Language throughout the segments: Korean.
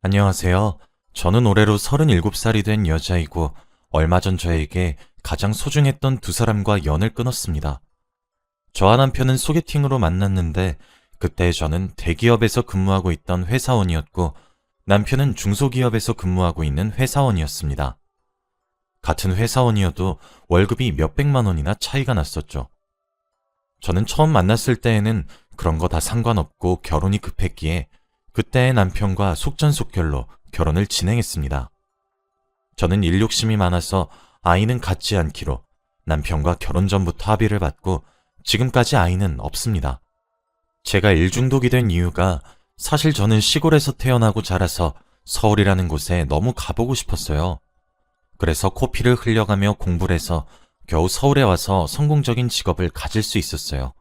안녕하세요. 저는 올해로 37살이 된 여자이고 얼마 전 저에게 가장 소중했던 두 사람과 연을 끊었습니다. 저와 남편은 소개팅으로 만났는데 그때 저는 대기업에서 근무하고 있던 회사원이었고 남편은 중소기업에서 근무하고 있는 회사원이었습니다. 같은 회사원이어도 월급이 몇백만 원이나 차이가 났었죠. 저는 처음 만났을 때에는 그런 거 다 상관없고 결혼이 급했기에 그때의 남편과 속전속결로 결혼을 진행했습니다. 저는 일 욕심이 많아서 아이는 갖지 않기로 남편과 결혼 전부터 합의를 받고 지금까지 아이는 없습니다. 제가 일 중독이 된 이유가 사실 저는 시골에서 태어나고 자라서 서울이라는 곳에 너무 가보고 싶었어요. 그래서 코피를 흘려가며 공부를 해서 겨우 서울에 와서 성공적인 직업을 가질 수 있었어요.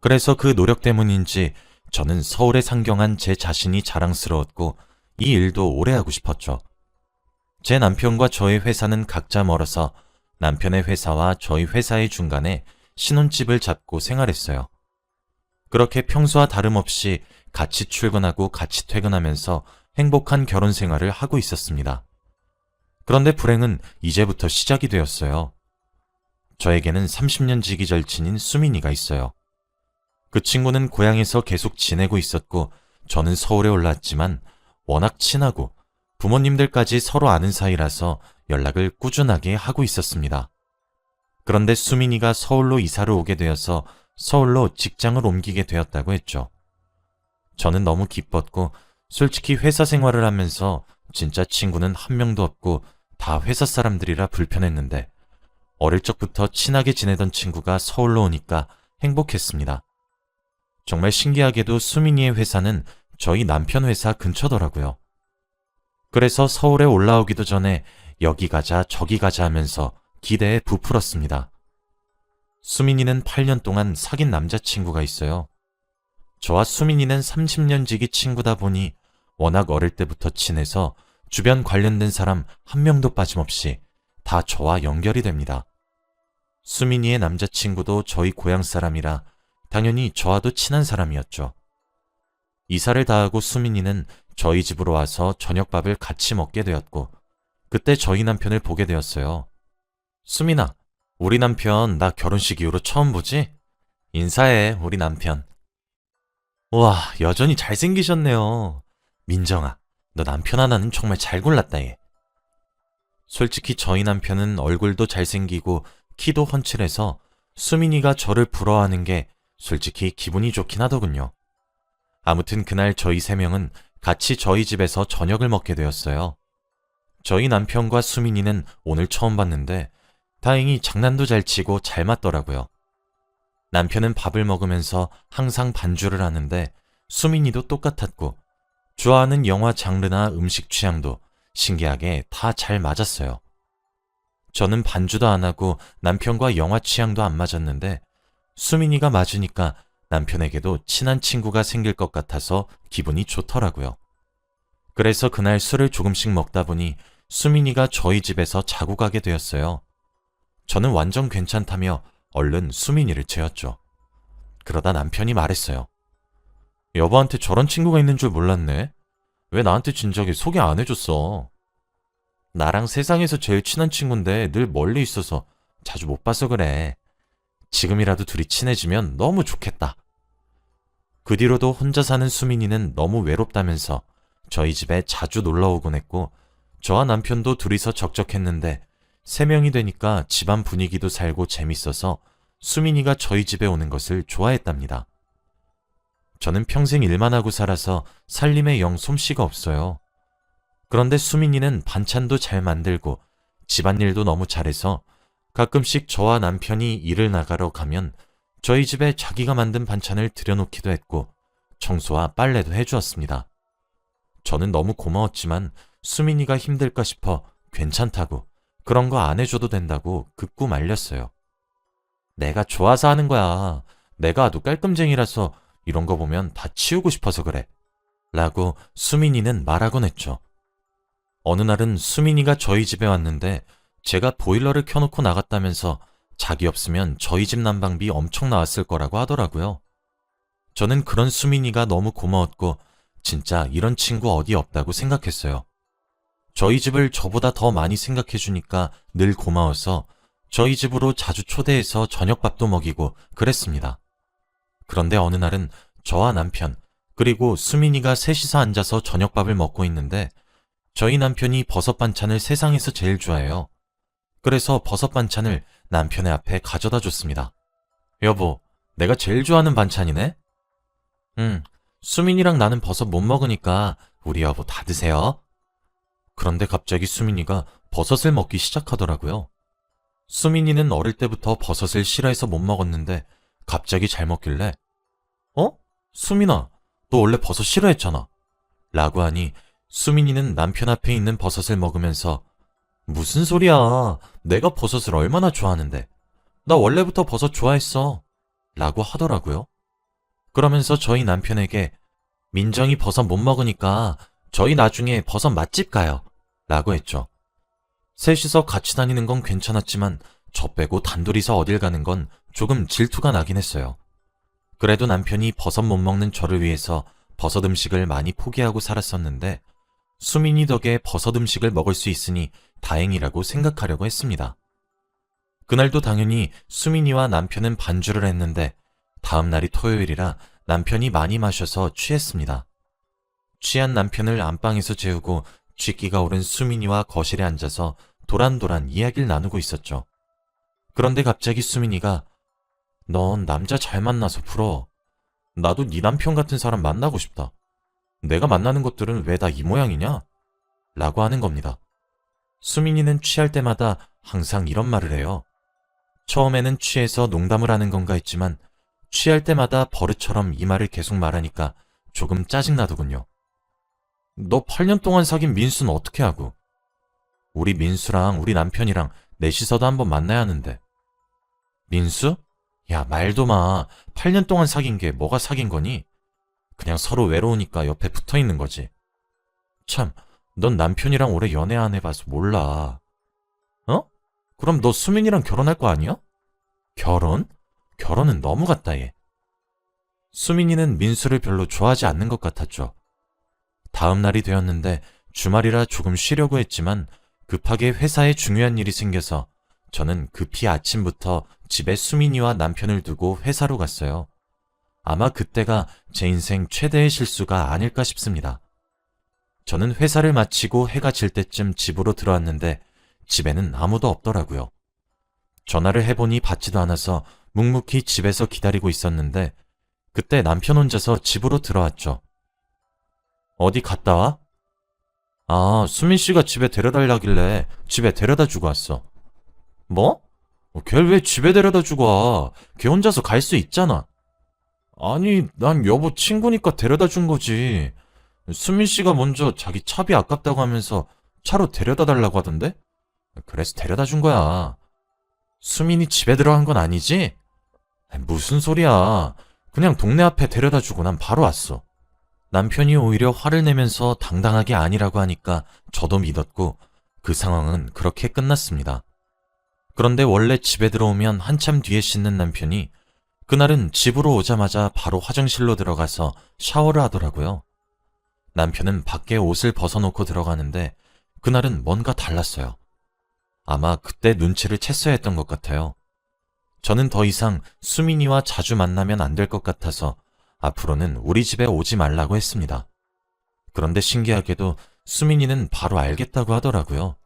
그래서 그 노력 때문인지 저는 서울에 상경한 제 자신이 자랑스러웠고 이 일도 오래 하고 싶었죠. 제 남편과 저의 회사는 각자 멀어서 남편의 회사와 저희 회사의 중간에 신혼집을 잡고 생활했어요. 그렇게 평소와 다름없이 같이 출근하고 같이 퇴근하면서 행복한 결혼 생활을 하고 있었습니다. 그런데 불행은 이제부터 시작이 되었어요. 저에게는 30년 지기 절친인 수민이가 있어요. 그 친구는 고향에서 계속 지내고 있었고 저는 서울에 올라왔지만 워낙 친하고 부모님들까지 서로 아는 사이라서 연락을 꾸준하게 하고 있었습니다. 그런데 수민이가 서울로 이사를 오게 되어서 서울로 직장을 옮기게 되었다고 했죠. 저는 너무 기뻤고 솔직히 회사 생활을 하면서 진짜 친구는 한 명도 없고 다 회사 사람들이라 불편했는데 어릴 적부터 친하게 지내던 친구가 서울로 오니까 행복했습니다. 정말 신기하게도 수민이의 회사는 저희 남편 회사 근처더라고요. 그래서 서울에 올라오기도 전에 여기 가자 저기 가자 하면서 기대에 부풀었습니다. 수민이는 8년 동안 사귄 남자친구가 있어요. 저와 수민이는 30년 지기 친구다 보니 워낙 어릴 때부터 친해서 주변 관련된 사람 한 명도 빠짐없이 다 저와 연결이 됩니다. 수민이의 남자친구도 저희 고향 사람이라 당연히 저와도 친한 사람이었죠. 이사를 다 하고 수민이는 저희 집으로 와서 저녁밥을 같이 먹게 되었고 그때 저희 남편을 보게 되었어요. 수민아, 우리 남편 나 결혼식 이후로 처음 보지? 인사해, 우리 남편. 와, 여전히 잘생기셨네요. 민정아, 너 남편 하나는 정말 잘 골랐다 얘. 솔직히 저희 남편은 얼굴도 잘생기고 키도 훤칠해서 수민이가 저를 부러워하는 게 솔직히 기분이 좋긴 하더군요. 아무튼 그날 저희 세 명은 같이 저희 집에서 저녁을 먹게 되었어요. 저희 남편과 수민이는 오늘 처음 봤는데 다행히 장난도 잘 치고 잘 맞더라고요. 남편은 밥을 먹으면서 항상 반주를 하는데 수민이도 똑같았고 좋아하는 영화 장르나 음식 취향도 신기하게 다 잘 맞았어요. 저는 반주도 안 하고 남편과 영화 취향도 안 맞았는데 수민이가 맞으니까 남편에게도 친한 친구가 생길 것 같아서 기분이 좋더라고요. 그래서 그날 술을 조금씩 먹다 보니 수민이가 저희 집에서 자고 가게 되었어요. 저는 완전 괜찮다며 얼른 수민이를 재웠죠. 그러다 남편이 말했어요. 여보한테 저런 친구가 있는 줄 몰랐네. 왜 나한테 진작에 소개 안 해줬어? 나랑 세상에서 제일 친한 친구인데 늘 멀리 있어서 자주 못 봐서 그래. 지금이라도 둘이 친해지면 너무 좋겠다. 그 뒤로도 혼자 사는 수민이는 너무 외롭다면서 저희 집에 자주 놀러 오곤 했고 저와 남편도 둘이서 적적했는데 세 명이 되니까 집안 분위기도 살고 재밌어서 수민이가 저희 집에 오는 것을 좋아했답니다. 저는 평생 일만 하고 살아서 살림에 영 솜씨가 없어요. 그런데 수민이는 반찬도 잘 만들고 집안일도 너무 잘해서 가끔씩 저와 남편이 일을 나가러 가면 저희 집에 자기가 만든 반찬을 들여놓기도 했고 청소와 빨래도 해주었습니다. 저는 너무 고마웠지만 수민이가 힘들까 싶어 괜찮다고 그런 거 안 해줘도 된다고 극구 말렸어요. 내가 좋아서 하는 거야. 내가 아주 깔끔쟁이라서 이런 거 보면 다 치우고 싶어서 그래. 라고 수민이는 말하곤 했죠. 어느 날은 수민이가 저희 집에 왔는데 제가 보일러를 켜놓고 나갔다면서 자기 없으면 저희 집 난방비 엄청 나왔을 거라고 하더라고요. 저는 그런 수민이가 너무 고마웠고 진짜 이런 친구 어디 없다고 생각했어요. 저희 집을 저보다 더 많이 생각해주니까 늘 고마워서 저희 집으로 자주 초대해서 저녁밥도 먹이고 그랬습니다. 그런데 어느 날은 저와 남편, 그리고 수민이가 셋이서 앉아서 저녁밥을 먹고 있는데 저희 남편이 버섯 반찬을 세상에서 제일 좋아해요. 그래서 버섯 반찬을 남편의 앞에 가져다 줬습니다. 여보, 내가 제일 좋아하는 반찬이네? 응, 수민이랑 나는 버섯 못 먹으니까 우리 여보 다 드세요. 그런데 갑자기 수민이가 버섯을 먹기 시작하더라고요. 수민이는 어릴 때부터 버섯을 싫어해서 못 먹었는데 갑자기 잘 먹길래 어? 수민아, 너 원래 버섯 싫어했잖아. 라고 하니 수민이는 남편 앞에 있는 버섯을 먹으면서 무슨 소리야. 내가 버섯을 얼마나 좋아하는데. 나 원래부터 버섯 좋아했어. 라고 하더라고요. 그러면서 저희 남편에게 민정이 버섯 못 먹으니까 저희 나중에 버섯 맛집 가요. 라고 했죠. 셋이서 같이 다니는 건 괜찮았지만 저 빼고 단둘이서 어딜 가는 건 조금 질투가 나긴 했어요. 그래도 남편이 버섯 못 먹는 저를 위해서 버섯 음식을 많이 포기하고 살았었는데 수민이 덕에 버섯 음식을 먹을 수 있으니 다행이라고 생각하려고 했습니다. 그날도 당연히 수민이와 남편은 반주를 했는데 다음 날이 토요일이라 남편이 많이 마셔서 취했습니다. 취한 남편을 안방에서 재우고 쥐기가 오른 수민이와 거실에 앉아서 도란도란 이야기를 나누고 있었죠. 그런데 갑자기 수민이가 넌 남자 잘 만나서 부러워. 나도 네 남편 같은 사람 만나고 싶다. 내가 만나는 것들은 왜 다 이 모양이냐? 라고 하는 겁니다. 수민이는 취할 때마다 항상 이런 말을 해요. 처음에는 취해서 농담을 하는 건가 했지만 취할 때마다 버릇처럼 이 말을 계속 말하니까 조금 짜증나더군요. 너 8년 동안 사귄 민수는 어떻게 하고? 우리 민수랑 우리 남편이랑 넷이서도 한번 만나야 하는데. 민수? 야, 말도 마. 8년 동안 사귄 게 뭐가 사귄 거니? 그냥 서로 외로우니까 옆에 붙어 있는 거지. 참, 넌 남편이랑 오래 연애 안 해봐서 몰라. 어? 그럼 너 수민이랑 결혼할 거 아니야? 결혼? 결혼은 너무 같다, 얘. 수민이는 민수를 별로 좋아하지 않는 것 같았죠. 다음 날이 되었는데 주말이라 조금 쉬려고 했지만 급하게 회사에 중요한 일이 생겨서 저는 급히 아침부터 집에 수민이와 남편을 두고 회사로 갔어요. 아마 그때가 제 인생 최대의 실수가 아닐까 싶습니다. 저는 회사를 마치고 해가 질 때쯤 집으로 들어왔는데 집에는 아무도 없더라고요. 전화를 해보니 받지도 않아서 묵묵히 집에서 기다리고 있었는데 그때 남편 혼자서 집으로 들어왔죠. 어디 갔다 와? 아, 수민 씨가 집에 데려달라길래 집에 데려다 주고 왔어. 뭐? 걔를 왜 집에 데려다 주고 와? 걔 혼자서 갈 수 있잖아. 아니, 난 여보 친구니까 데려다 준 거지. 수민 씨가 먼저 자기 차비 아깝다고 하면서 차로 데려다 달라고 하던데? 그래서 데려다 준 거야. 수민이 집에 들어간 건 아니지? 무슨 소리야. 그냥 동네 앞에 데려다 주고 난 바로 왔어. 남편이 오히려 화를 내면서 당당하게 아니라고 하니까 저도 믿었고 그 상황은 그렇게 끝났습니다. 그런데 원래 집에 들어오면 한참 뒤에 씻는 남편이 그날은 집으로 오자마자 바로 화장실로 들어가서 샤워를 하더라고요. 남편은 밖에 옷을 벗어놓고 들어가는데 그날은 뭔가 달랐어요. 아마 그때 눈치를 챘어야 했던 것 같아요. 저는 더 이상 수민이와 자주 만나면 안 될 것 같아서 앞으로는 우리 집에 오지 말라고 했습니다. 그런데 신기하게도 수민이는 바로 알겠다고 하더라고요.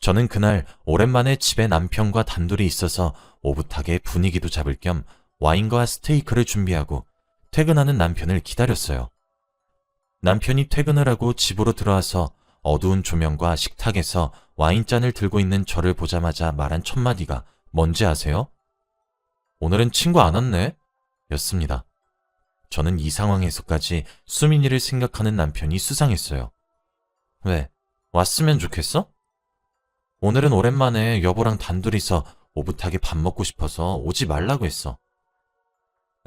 저는 그날 오랜만에 집에 남편과 단둘이 있어서 오붓하게 분위기도 잡을 겸 와인과 스테이크를 준비하고 퇴근하는 남편을 기다렸어요. 남편이 퇴근을 하고 집으로 들어와서 어두운 조명과 식탁에서 와인잔을 들고 있는 저를 보자마자 말한 첫 마디가 뭔지 아세요? 오늘은 친구 안 왔네? 였습니다. 저는 이 상황에서까지 수민이를 생각하는 남편이 수상했어요. 왜? 왔으면 좋겠어? 오늘은 오랜만에 여보랑 단둘이서 오붓하게 밥 먹고 싶어서 오지 말라고 했어.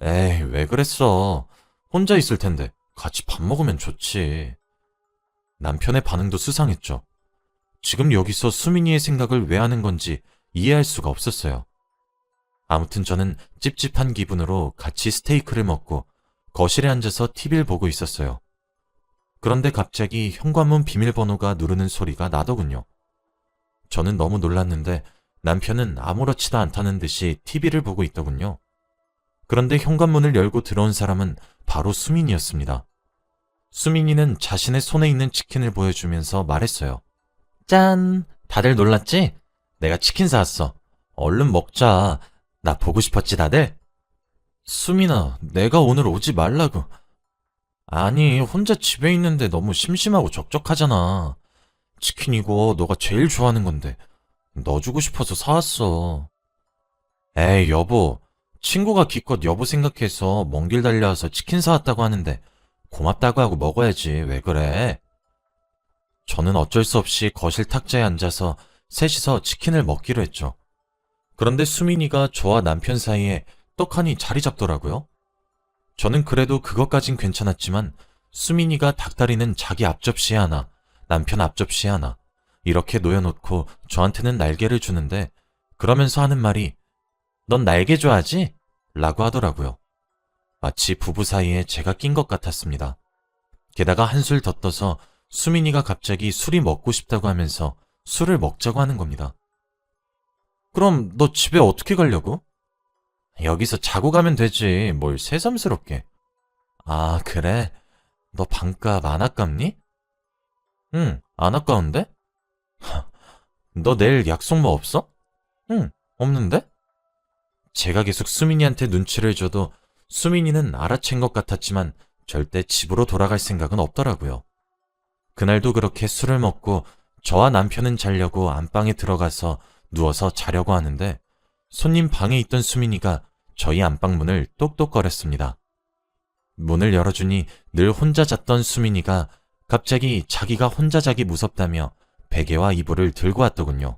에이, 왜 그랬어? 혼자 있을 텐데 같이 밥 먹으면 좋지. 남편의 반응도 수상했죠. 지금 여기서 수민이의 생각을 왜 하는 건지 이해할 수가 없었어요. 아무튼 저는 찝찝한 기분으로 같이 스테이크를 먹고 거실에 앉아서 TV를 보고 있었어요. 그런데 갑자기 현관문 비밀번호가 누르는 소리가 나더군요. 저는 너무 놀랐는데 남편은 아무렇지도 않다는 듯이 TV를 보고 있더군요. 그런데 현관문을 열고 들어온 사람은 바로 수민이었습니다. 수민이는 자신의 손에 있는 치킨을 보여주면서 말했어요. 짠! 다들 놀랐지? 내가 치킨 사왔어. 얼른 먹자. 나 보고 싶었지, 다들? 수민아, 내가 오늘 오지 말라고. 아니, 혼자 집에 있는데 너무 심심하고 적적하잖아. 치킨 이거 너가 제일 좋아하는 건데 너 주고 싶어서 사왔어. 에이, 여보. 친구가 기껏 여보 생각해서 먼 길 달려와서 치킨 사왔다고 하는데 고맙다고 하고 먹어야지. 왜 그래? 저는 어쩔 수 없이 거실 탁자에 앉아서 셋이서 치킨을 먹기로 했죠. 그런데 수민이가 저와 남편 사이에 떡하니 자리 잡더라고요. 저는 그래도 그것까진 괜찮았지만 수민이가 닭다리는 자기 앞접시에 하나, 남편 앞접시에 하나 이렇게 놓여놓고 저한테는 날개를 주는데 그러면서 하는 말이 넌 날개 좋아하지? 라고 하더라고요. 마치 부부 사이에 제가 낀 것 같았습니다. 게다가 한술 더 떠서 수민이가 갑자기 술이 먹고 싶다고 하면서 술을 먹자고 하는 겁니다. 그럼 너 집에 어떻게 가려고? 여기서 자고 가면 되지. 뭘 새삼스럽게. 아, 그래? 너 방값 안 아깝니? 응, 안 아까운데? 너 내일 약속 뭐 없어? 응, 없는데? 제가 계속 수민이한테 눈치를 줘도 수민이는 알아챈 것 같았지만 절대 집으로 돌아갈 생각은 없더라고요. 그날도 그렇게 술을 먹고 저와 남편은 자려고 안방에 들어가서 누워서 자려고 하는데 손님 방에 있던 수민이가 저희 안방 문을 똑똑거렸습니다. 문을 열어주니 늘 혼자 잤던 수민이가 갑자기 자기가 혼자 자기 무섭다며 베개와 이불을 들고 왔더군요.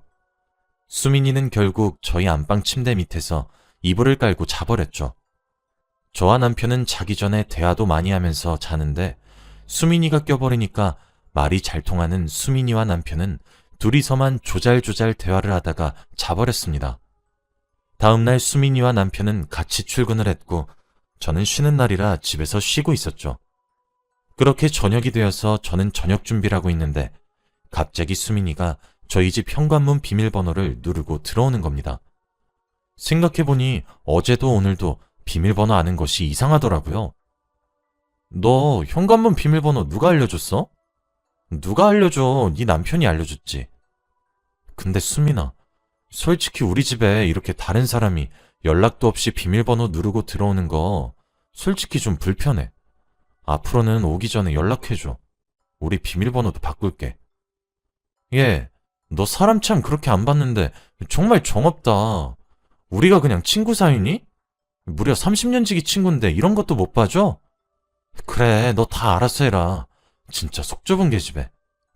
수민이는 결국 저희 안방 침대 밑에서 이불을 깔고 자버렸죠. 저와 남편은 자기 전에 대화도 많이 하면서 자는데 수민이가 껴버리니까 말이 잘 통하는 수민이와 남편은 둘이서만 조잘조잘 대화를 하다가 자버렸습니다. 다음날 수민이와 남편은 같이 출근을 했고 저는 쉬는 날이라 집에서 쉬고 있었죠. 그렇게 저녁이 되어서 저는 저녁 준비를 하고 있는데 갑자기 수민이가 저희 집 현관문 비밀번호를 누르고 들어오는 겁니다. 생각해보니 어제도 오늘도 비밀번호 아는 것이 이상하더라고요. 너 현관문 비밀번호 누가 알려줬어? 누가 알려줘? 네 남편이 알려줬지. 근데 수민아, 솔직히 우리 집에 이렇게 다른 사람이 연락도 없이 비밀번호 누르고 들어오는 거 솔직히 좀 불편해. 앞으로는 오기 전에 연락해줘. 우리 비밀번호도 바꿀게. 얘, 너 사람 참 그렇게 안 봤는데 정말 정없다. 우리가 그냥 친구 사이니? 무려 30년 지기 친구인데 이런 것도 못 봐줘? 그래, 너 다 알아서 해라. 진짜 속 좁은 계집애.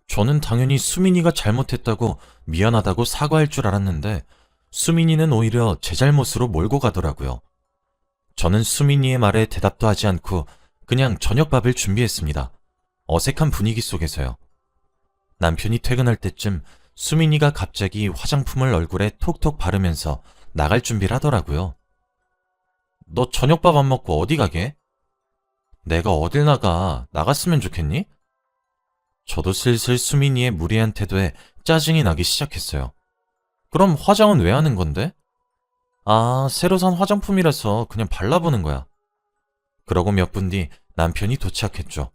저는 당연히 수민이가 잘못했다고 미안하다고 사과할 줄 알았는데 수민이는 오히려 제 잘못으로 몰고 가더라고요. 저는 수민이의 말에 대답도 하지 않고 그냥 저녁밥을 준비했습니다. 어색한 분위기 속에서요. 남편이 퇴근할 때쯤 수민이가 갑자기 화장품을 얼굴에 톡톡 바르면서 나갈 준비를 하더라고요. 너 저녁밥 안 먹고 어디 가게? 내가 어딜 나가? 나갔으면 좋겠니? 저도 슬슬 수민이의 무례한 태도에 짜증이 나기 시작했어요. 그럼 화장은 왜 하는 건데? 아, 새로 산 화장품이라서 그냥 발라보는 거야. 그러고 몇 분 뒤 남편이 도착했죠.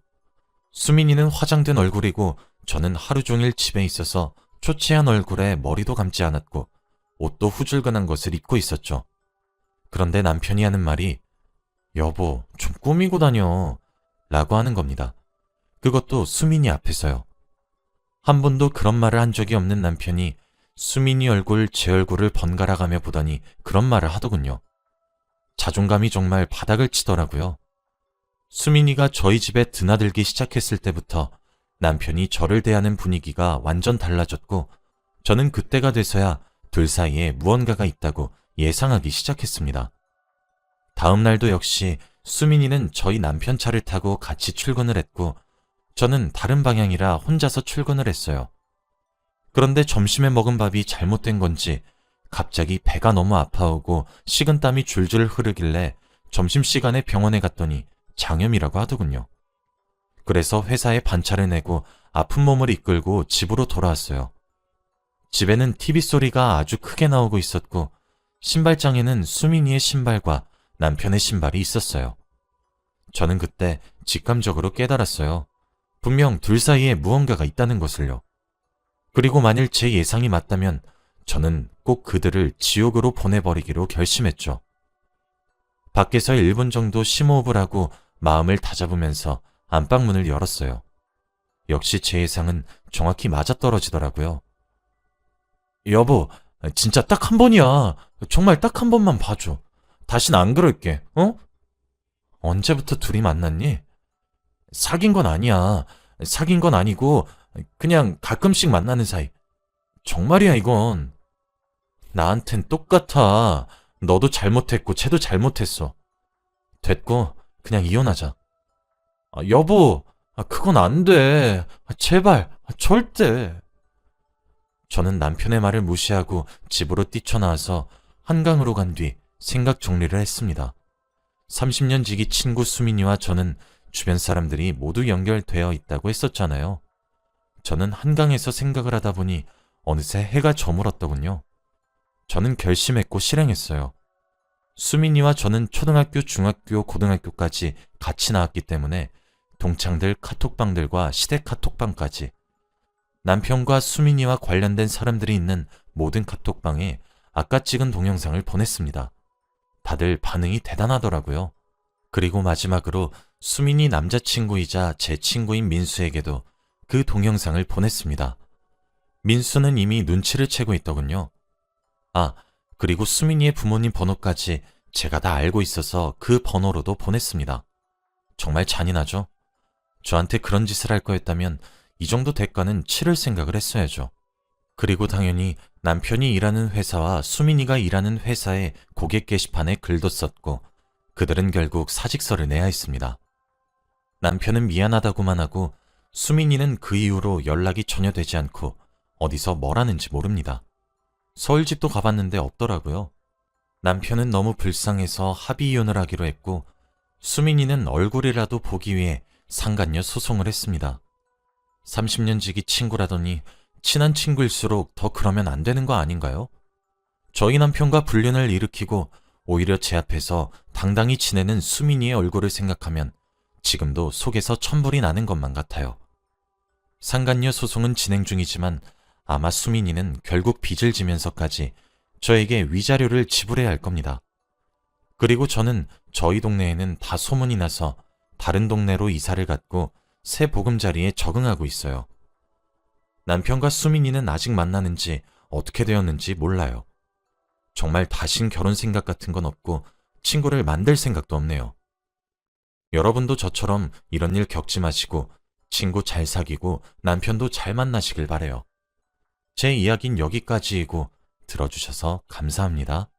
수민이는 화장된 얼굴이고 저는 하루 종일 집에 있어서 초췌한 얼굴에 머리도 감지 않았고 옷도 후줄근한 것을 입고 있었죠. 그런데 남편이 하는 말이 여보, 좀 꾸미고 다녀 라고 하는 겁니다. 그것도 수민이 앞에서요. 한 번도 그런 말을 한 적이 없는 남편이 수민이 얼굴, 제 얼굴을 번갈아 가며 보더니 그런 말을 하더군요. 자존감이 정말 바닥을 치더라고요. 수민이가 저희 집에 드나들기 시작했을 때부터 남편이 저를 대하는 분위기가 완전 달라졌고 저는 그때가 돼서야 둘 사이에 무언가가 있다고 예상하기 시작했습니다. 다음 날도 역시 수민이는 저희 남편 차를 타고 같이 출근을 했고 저는 다른 방향이라 혼자서 출근을 했어요. 그런데 점심에 먹은 밥이 잘못된 건지 갑자기 배가 너무 아파오고 식은땀이 줄줄 흐르길래 점심시간에 병원에 갔더니 장염이라고 하더군요. 그래서 회사에 반차를 내고 아픈 몸을 이끌고 집으로 돌아왔어요. 집에는 TV 소리가 아주 크게 나오고 있었고 신발장에는 수민이의 신발과 남편의 신발이 있었어요. 저는 그때 직감적으로 깨달았어요. 분명 둘 사이에 무언가가 있다는 것을요. 그리고 만일 제 예상이 맞다면 저는 꼭 그들을 지옥으로 보내버리기로 결심했죠. 밖에서 1분 정도 심호흡을 하고 마음을 다잡으면서 안방문을 열었어요. 역시 제 예상은 정확히 맞아떨어지더라고요. 여보, 진짜 딱 한 번이야. 정말 딱 한 번만 봐줘. 다신 안 그럴게, 어? 언제부터 둘이 만났니? 사귄 건 아니야. 사귄 건 아니고 그냥 가끔씩 만나는 사이. 정말이야, 이건. 나한텐 똑같아. 너도 잘못했고 쟤도 잘못했어. 됐고 그냥 이혼하자. 여보, 그건 안 돼. 제발, 절대. 저는 남편의 말을 무시하고 집으로 뛰쳐나와서 한강으로 간 뒤 생각 정리를 했습니다. 30년 지기 친구 수민이와 저는 주변 사람들이 모두 연결되어 있다고 했었잖아요. 저는 한강에서 생각을 하다 보니 어느새 해가 저물었더군요. 저는 결심했고 실행했어요. 수민이와 저는 초등학교, 중학교, 고등학교까지 같이 나왔기 때문에 동창들 카톡방들과 시댁 카톡방까지 남편과 수민이와 관련된 사람들이 있는 모든 카톡방에 아까 찍은 동영상을 보냈습니다. 다들 반응이 대단하더라고요. 그리고 마지막으로 수민이 남자친구이자 제 친구인 민수에게도 그 동영상을 보냈습니다. 민수는 이미 눈치를 채고 있더군요. 그리고 수민이의 부모님 번호까지 제가 다 알고 있어서 그 번호로도 보냈습니다. 정말 잔인하죠? 저한테 그런 짓을 할 거였다면 이 정도 대가는 치를 생각을 했어야죠. 그리고 당연히 남편이 일하는 회사와 수민이가 일하는 회사의 고객 게시판에 글도 썼고 그들은 결국 사직서를 내야 했습니다. 남편은 미안하다고만 하고 수민이는 그 이후로 연락이 전혀 되지 않고 어디서 뭘 하는지 모릅니다. 서울집도 가봤는데 없더라고요. 남편은 너무 불쌍해서 합의 이혼을 하기로 했고 수민이는 얼굴이라도 보기 위해 상간녀 소송을 했습니다. 30년 지기 친구라더니 친한 친구일수록 더 그러면 안 되는 거 아닌가요? 저희 남편과 불륜을 일으키고 오히려 제 앞에서 당당히 지내는 수민이의 얼굴을 생각하면 지금도 속에서 천불이 나는 것만 같아요. 상간녀 소송은 진행 중이지만 아마 수민이는 결국 빚을 지면서까지 저에게 위자료를 지불해야 할 겁니다. 그리고 저는 저희 동네에는 다 소문이 나서 다른 동네로 이사를 갔고 새 보금자리에 적응하고 있어요. 남편과 수민이는 아직 만나는지 어떻게 되었는지 몰라요. 정말 다신 결혼 생각 같은 건 없고 친구를 만들 생각도 없네요. 여러분도 저처럼 이런 일 겪지 마시고 친구 잘 사귀고 남편도 잘 만나시길 바래요. 제 이야기는 여기까지이고 들어주셔서 감사합니다.